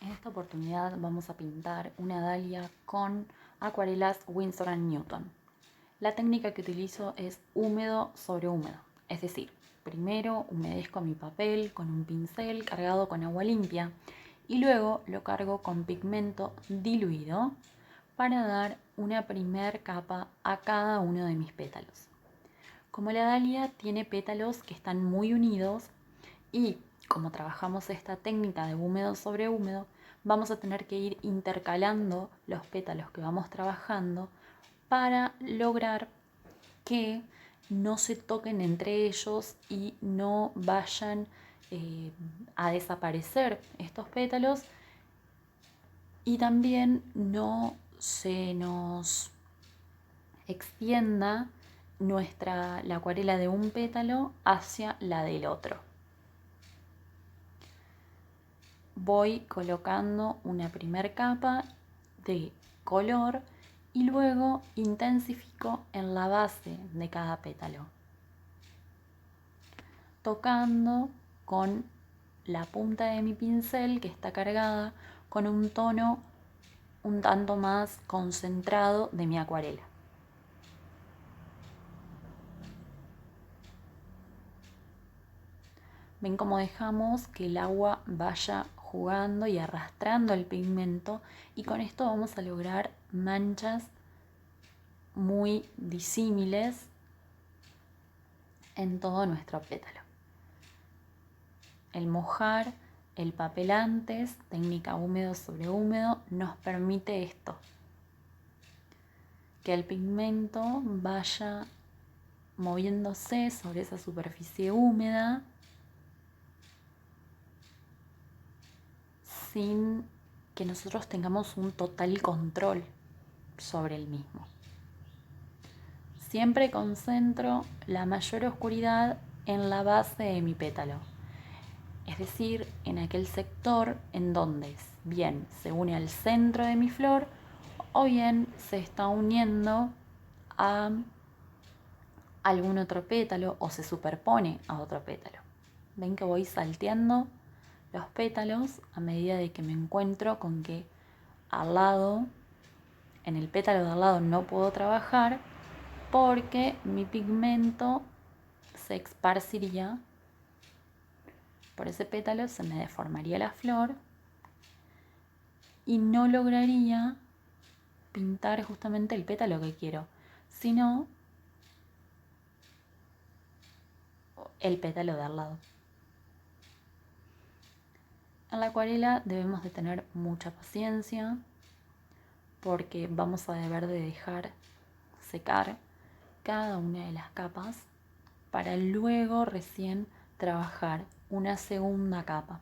En esta oportunidad vamos a pintar una dalia con acuarelas Winsor & Newton. La técnica que utilizo es húmedo sobre húmedo, es decir, primero humedezco mi papel con un pincel cargado con agua limpia y luego lo cargo con pigmento diluido para dar una primer capa a cada uno de mis pétalos. Como la dalia tiene pétalos que están muy unidos y como trabajamos esta técnica de húmedo sobre húmedo, vamos a tener que ir intercalando los pétalos que vamos trabajando para lograr que no se toquen entre ellos y no vayan a desaparecer estos pétalos y también no se nos extienda la acuarela de un pétalo hacia la del otro. Voy colocando una primer capa de color y luego intensifico en la base de cada pétalo, tocando con la punta de mi pincel que está cargada con un tono un tanto más concentrado de mi acuarela. Ven cómo dejamos que el agua vaya jugando y arrastrando el pigmento, y con esto vamos a lograr manchas muy disímiles en todo nuestro pétalo. El mojar el papel antes, técnica húmedo sobre húmedo, nos permite esto, que el pigmento vaya moviéndose sobre esa superficie húmeda sin que nosotros tengamos un total control sobre el mismo. Siempre concentro la mayor oscuridad en la base de mi pétalo, es decir, en aquel sector en donde bien se une al centro de mi flor o bien se está uniendo a algún otro pétalo o se superpone a otro pétalo. Ven que voy salteando los pétalos a medida de que me encuentro con que al lado, en el pétalo de al lado no puedo trabajar porque mi pigmento se esparciría por ese pétalo, se me deformaría la flor y no lograría pintar justamente el pétalo que quiero, sino el pétalo de al lado. En la acuarela debemos de tener mucha paciencia porque vamos a deber de dejar secar cada una de las capas para luego recién trabajar una segunda capa.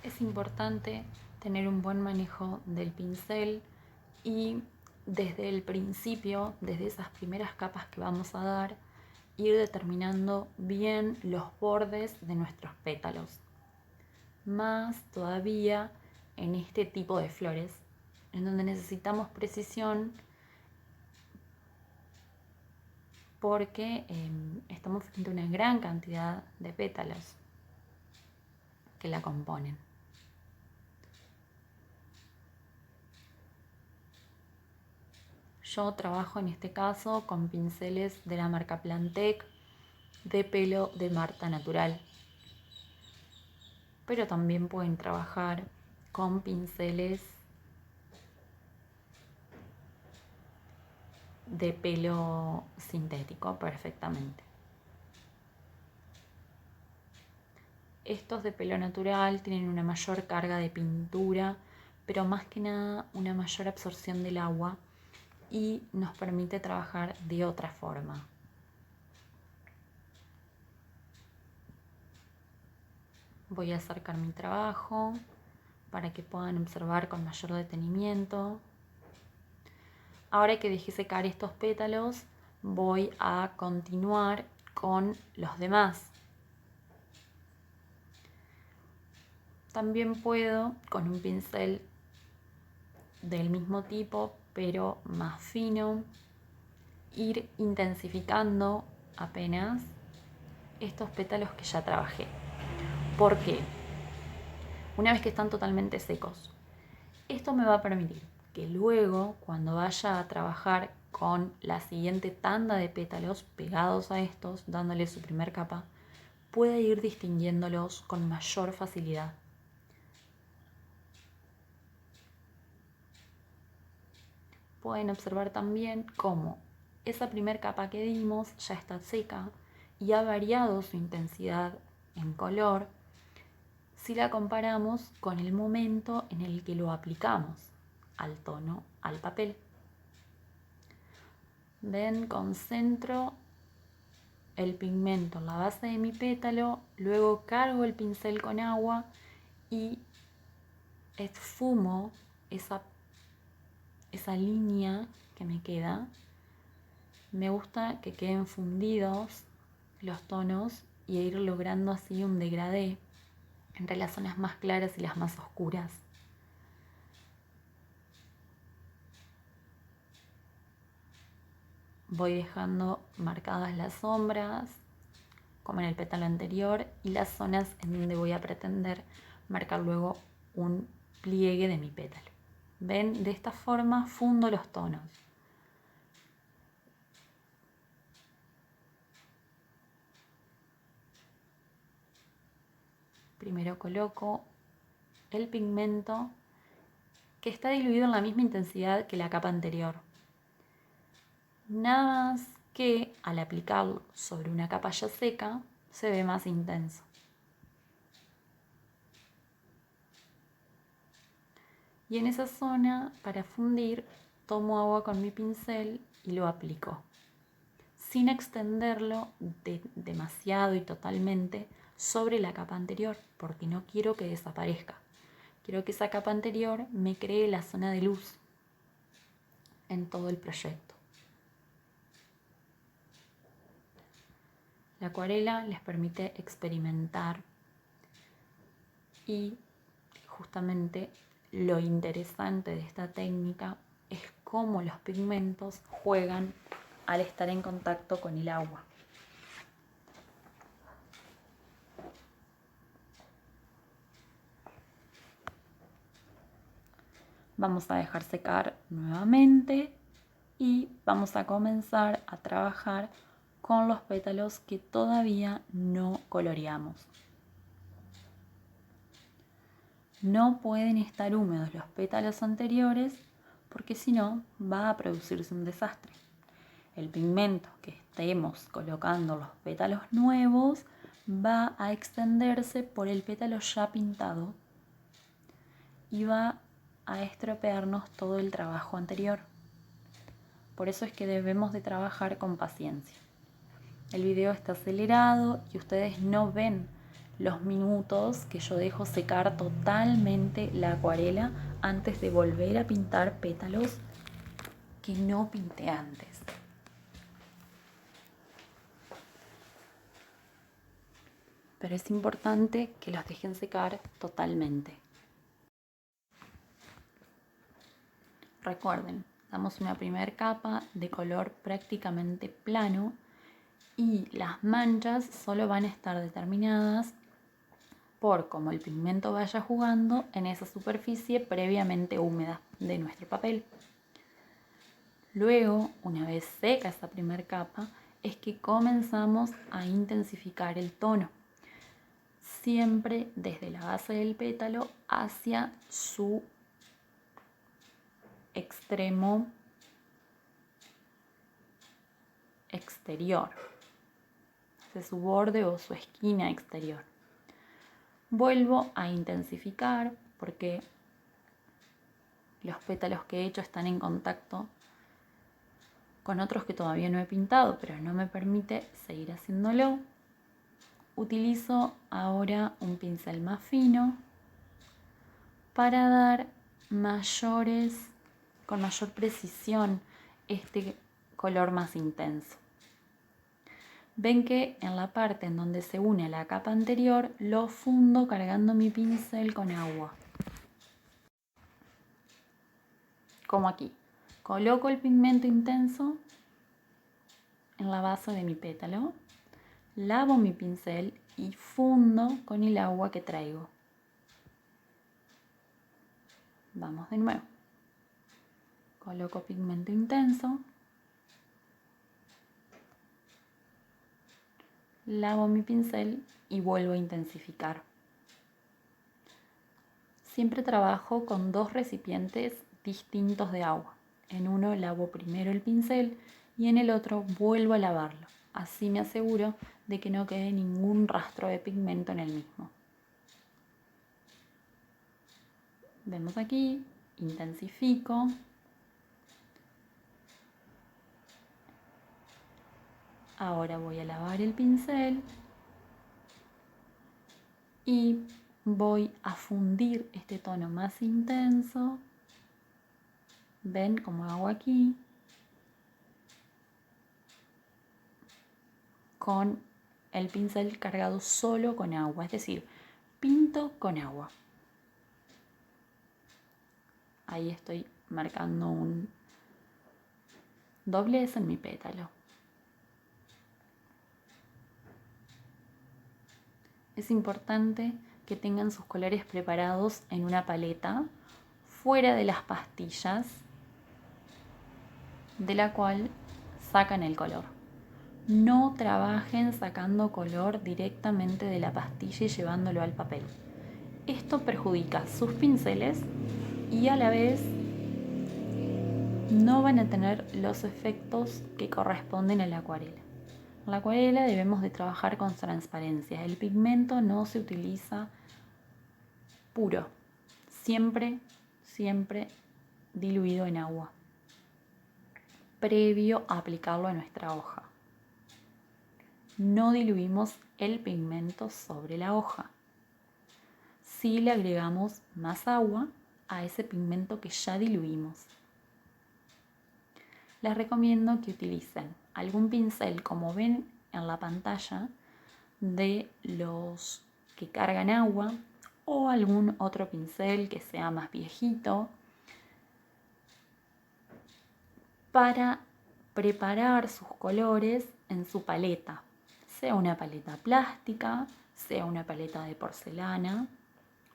Es importante tener un buen manejo del pincel y desde el principio, desde esas primeras capas que vamos a dar, ir determinando bien los bordes de nuestros pétalos. Más todavía en este tipo de flores, en donde necesitamos precisión porque estamos frente a una gran cantidad de pétalos que la componen. Yo trabajo en este caso con pinceles de la marca Plantec de pelo de Marta Natural, pero también pueden trabajar con pinceles de pelo sintético perfectamente. Estos de pelo natural tienen una mayor carga de pintura, pero más que nada una mayor absorción del agua y nos permite trabajar de otra forma. Voy a acercar mi trabajo para que puedan observar con mayor detenimiento. Ahora que dejé secar estos pétalos, voy a continuar con los demás. También puedo, con un pincel del mismo tipo, pero más fino, ir intensificando apenas estos pétalos que ya trabajé. ¿Por qué? Una vez que están totalmente secos, esto me va a permitir que luego, cuando vaya a trabajar con la siguiente tanda de pétalos pegados a estos, dándole su primer capa, pueda ir distinguiéndolos con mayor facilidad. Pueden observar también cómo esa primera capa que dimos ya está seca y ha variado su intensidad en color si la comparamos con el momento en el que lo aplicamos al tono, al papel. Ven, concentro el pigmento en la base de mi pétalo, luego cargo el pincel con agua y esfumo esa línea que me queda. Me gusta que queden fundidos los tonos y ir logrando así un degradé entre las zonas más claras y las más oscuras. Voy dejando marcadas las sombras, como en el pétalo anterior, y las zonas en donde voy a pretender marcar luego un pliegue de mi pétalo. ¿Ven? De esta forma fundo los tonos. Primero coloco el pigmento que está diluido en la misma intensidad que la capa anterior. Nada más que al aplicarlo sobre una capa ya seca se ve más intenso. Y en esa zona, para fundir, tomo agua con mi pincel y lo aplico, sin extenderlo demasiado y totalmente sobre la capa anterior, porque no quiero que desaparezca. Quiero que esa capa anterior me cree la zona de luz en todo el proyecto. La acuarela les permite experimentar y justamente lo interesante de esta técnica es cómo los pigmentos juegan al estar en contacto con el agua. Vamos a dejar secar nuevamente y vamos a comenzar a trabajar con los pétalos que todavía no coloreamos. No pueden estar húmedos los pétalos anteriores porque si no va a producirse un desastre. El pigmento que estemos colocando en los pétalos nuevos va a extenderse por el pétalo ya pintado y va a estropearnos todo el trabajo anterior. Por eso es que debemos de trabajar con paciencia. El video está acelerado y ustedes no ven los minutos que yo dejo secar totalmente la acuarela antes de volver a pintar pétalos que no pinté antes. Pero es importante que los dejen secar totalmente. Recuerden, damos una primera capa de color prácticamente plano y las manchas solo van a estar determinadas por cómo el pigmento vaya jugando en esa superficie previamente húmeda de nuestro papel. Luego, una vez seca esa primera capa, es que comenzamos a intensificar el tono, siempre desde la base del pétalo hacia su extremo exterior, hacia su borde o su esquina exterior. Vuelvo a intensificar porque los pétalos que he hecho están en contacto con otros que todavía no he pintado, pero no me permite seguir haciéndolo. Utilizo ahora un pincel más fino para dar con mayor precisión este color más intenso. Ven que en la parte en donde se une a la capa anterior, lo fundo cargando mi pincel con agua. Como aquí. Coloco el pigmento intenso en la base de mi pétalo, lavo mi pincel y fundo con el agua que traigo. Vamos de nuevo. Coloco pigmento intenso, lavo mi pincel y vuelvo a intensificar. Siempre trabajo con 2 recipientes distintos de agua. En uno lavo primero el pincel y en el otro vuelvo a lavarlo. Así me aseguro de que no quede ningún rastro de pigmento en el mismo. Vemos aquí, intensifico. Ahora voy a lavar el pincel y voy a fundir este tono más intenso. ¿Ven cómo hago aquí? Con el pincel cargado solo con agua, es decir, pinto con agua. Ahí estoy marcando un doblez en mi pétalo. Es importante que tengan sus colores preparados en una paleta, fuera de las pastillas de la cual sacan el color. No trabajen sacando color directamente de la pastilla y llevándolo al papel. Esto perjudica sus pinceles y a la vez no van a tener los efectos que corresponden a la acuarela. En la acuarela debemos de trabajar con transparencia. El pigmento no se utiliza puro, siempre diluido en agua, previo a aplicarlo a nuestra hoja. No diluimos el pigmento sobre la hoja. Sí le agregamos más agua a ese pigmento que ya diluimos. Les recomiendo que utilicen algún pincel, como ven en la pantalla, de los que cargan agua, o algún otro pincel que sea más viejito, para preparar sus colores en su paleta, sea una paleta plástica, sea una paleta de porcelana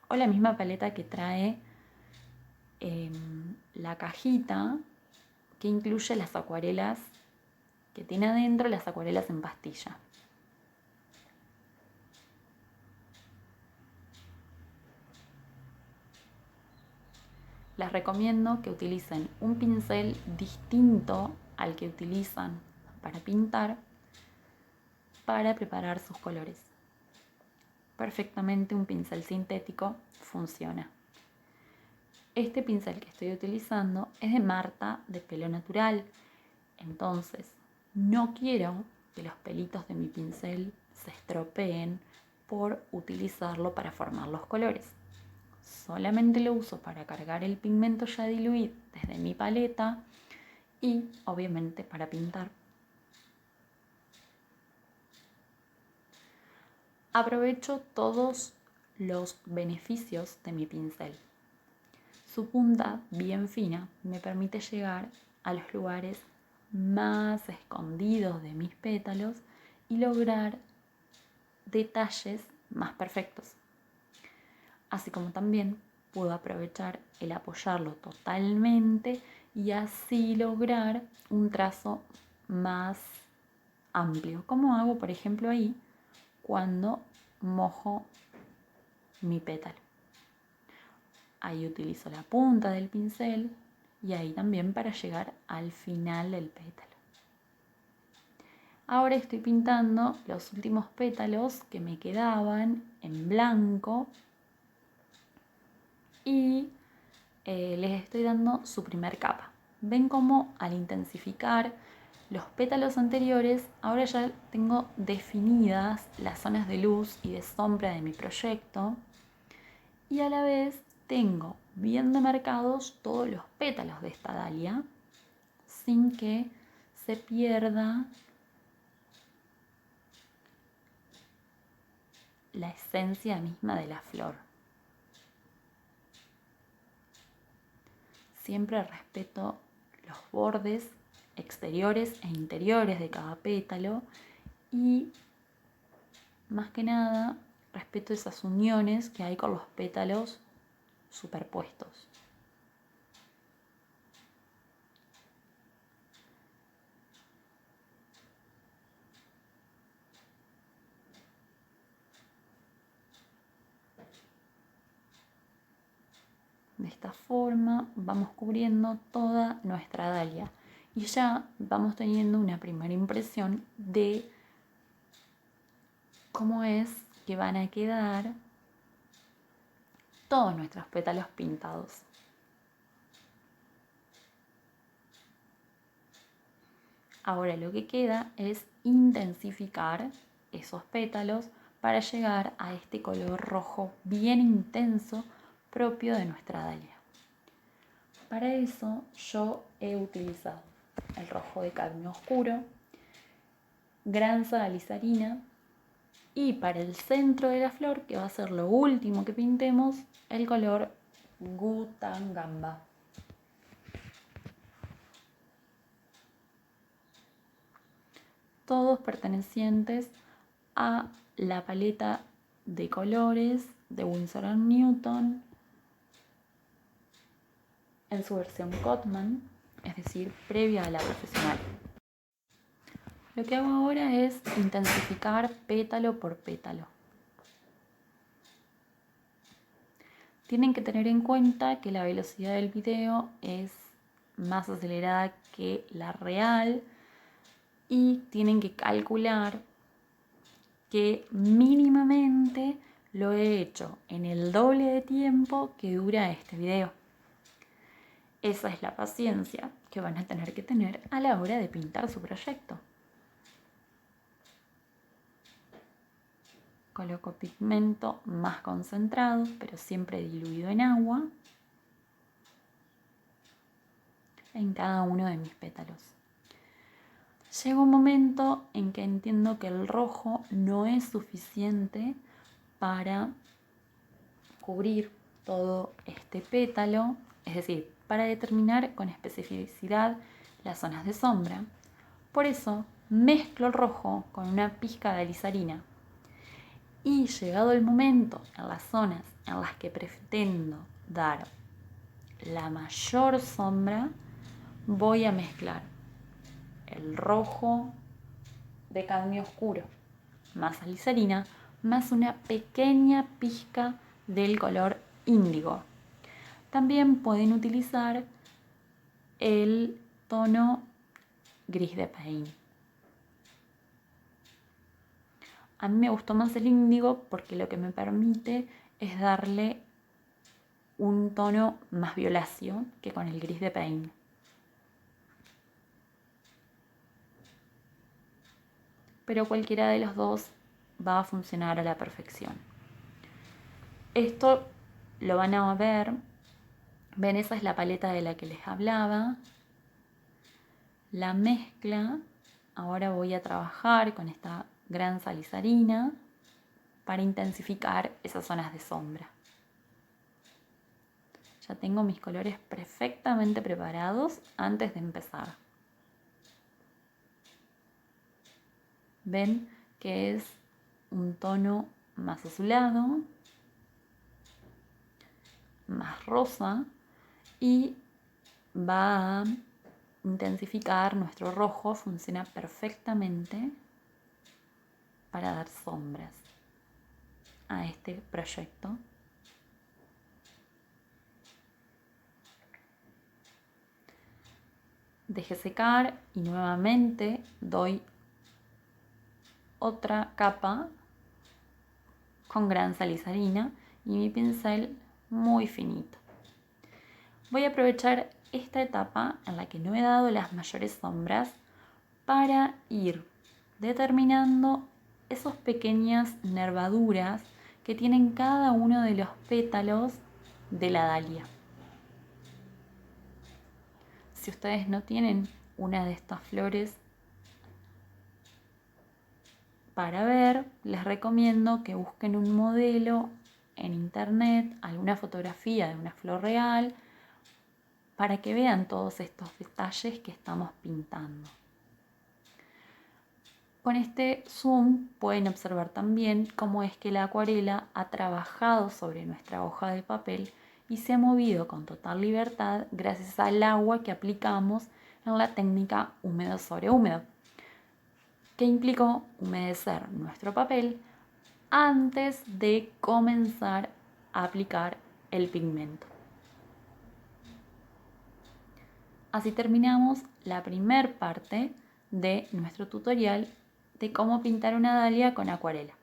o la misma paleta que trae la cajita que incluye las acuarelas que tiene adentro, las acuarelas en pastilla. Les recomiendo que utilicen un pincel distinto al que utilizan para pintar para preparar sus colores. Perfectamente un pincel sintético funciona. Este pincel que estoy utilizando es de Marta de Pelo Natural, entonces no quiero que los pelitos de mi pincel se estropeen por utilizarlo para formar los colores. Solamente lo uso para cargar el pigmento ya diluido desde mi paleta y obviamente para pintar. Aprovecho todos los beneficios de mi pincel. Su punta bien fina me permite llegar a los lugares más escondidos de mis pétalos y lograr detalles más perfectos. Así como también puedo aprovechar el apoyarlo totalmente y así lograr un trazo más amplio, como hago por ejemplo ahí cuando mojo mi pétalo. Ahí utilizo la punta del pincel y ahí también para llegar al final del pétalo. Ahora estoy pintando los últimos pétalos que me quedaban en blanco y les estoy dando su primer capa. Ven cómo al intensificar los pétalos anteriores, ahora ya tengo definidas las zonas de luz y de sombra de mi proyecto y a la vez tengo bien demarcados todos los pétalos de esta dalia sin que se pierda la esencia misma de la flor. Siempre respeto los bordes exteriores e interiores de cada pétalo y, más que nada, respeto esas uniones que hay con los pétalos superpuestos. De esta forma vamos cubriendo toda nuestra dalia y ya vamos teniendo una primera impresión de cómo es que van a quedar todos nuestros pétalos pintados. Ahora lo que queda es intensificar esos pétalos para llegar a este color rojo bien intenso propio de nuestra dalia. Para eso yo he utilizado el rojo de cadmio oscuro, granza alizarina y para el centro de la flor, que va a ser lo último que pintemos, el color Gutangamba. Todos pertenecientes a la paleta de colores de Winsor & Newton en su versión Cotman, es decir, previa a la profesional. Lo que hago ahora es intensificar pétalo por pétalo. Tienen que tener en cuenta que la velocidad del video es más acelerada que la real y tienen que calcular que mínimamente lo he hecho en el doble de tiempo que dura este video. Esa es la paciencia que van a tener que tener a la hora de pintar su proyecto. Coloco pigmento más concentrado, pero siempre diluido en agua, en cada uno de mis pétalos. Llega un momento en que entiendo que el rojo no es suficiente para cubrir todo este pétalo, es decir, para determinar con especificidad las zonas de sombra. Por eso mezclo el rojo con una pizca de alizarina y llegado el momento en las zonas en las que pretendo dar la mayor sombra, voy a mezclar el rojo de cadmio oscuro más alizarina más una pequeña pizca del color índigo. También pueden utilizar el tono gris de Paint. A mí me gustó más el índigo porque lo que me permite es darle un tono más violáceo que con el gris de Paint. Pero cualquiera de los dos va a funcionar a la perfección. Esto lo van a ver. Ven, esa es la paleta de la que les hablaba. La mezcla, ahora voy a trabajar con esta gran alizarina para intensificar esas zonas de sombra. Ya tengo mis colores perfectamente preparados antes de empezar. Ven que es un tono más azulado, más rosa y va a intensificar nuestro rojo, funciona perfectamente para dar sombras a este proyecto. Deje secar y nuevamente doy otra capa con gran alizarina y mi pincel muy finito. Voy a aprovechar esta etapa en la que no he dado las mayores sombras para ir determinando esas pequeñas nervaduras que tienen cada uno de los pétalos de la dalia. Si ustedes no tienen una de estas flores para ver, les recomiendo que busquen un modelo en internet, alguna fotografía de una flor real, para que vean todos estos detalles que estamos pintando. Con este zoom pueden observar también cómo es que la acuarela ha trabajado sobre nuestra hoja de papel y se ha movido con total libertad gracias al agua que aplicamos en la técnica húmedo sobre húmedo, que implicó humedecer nuestro papel antes de comenzar a aplicar el pigmento. Así terminamos la primera parte de nuestro tutorial de cómo pintar una dalia con acuarela.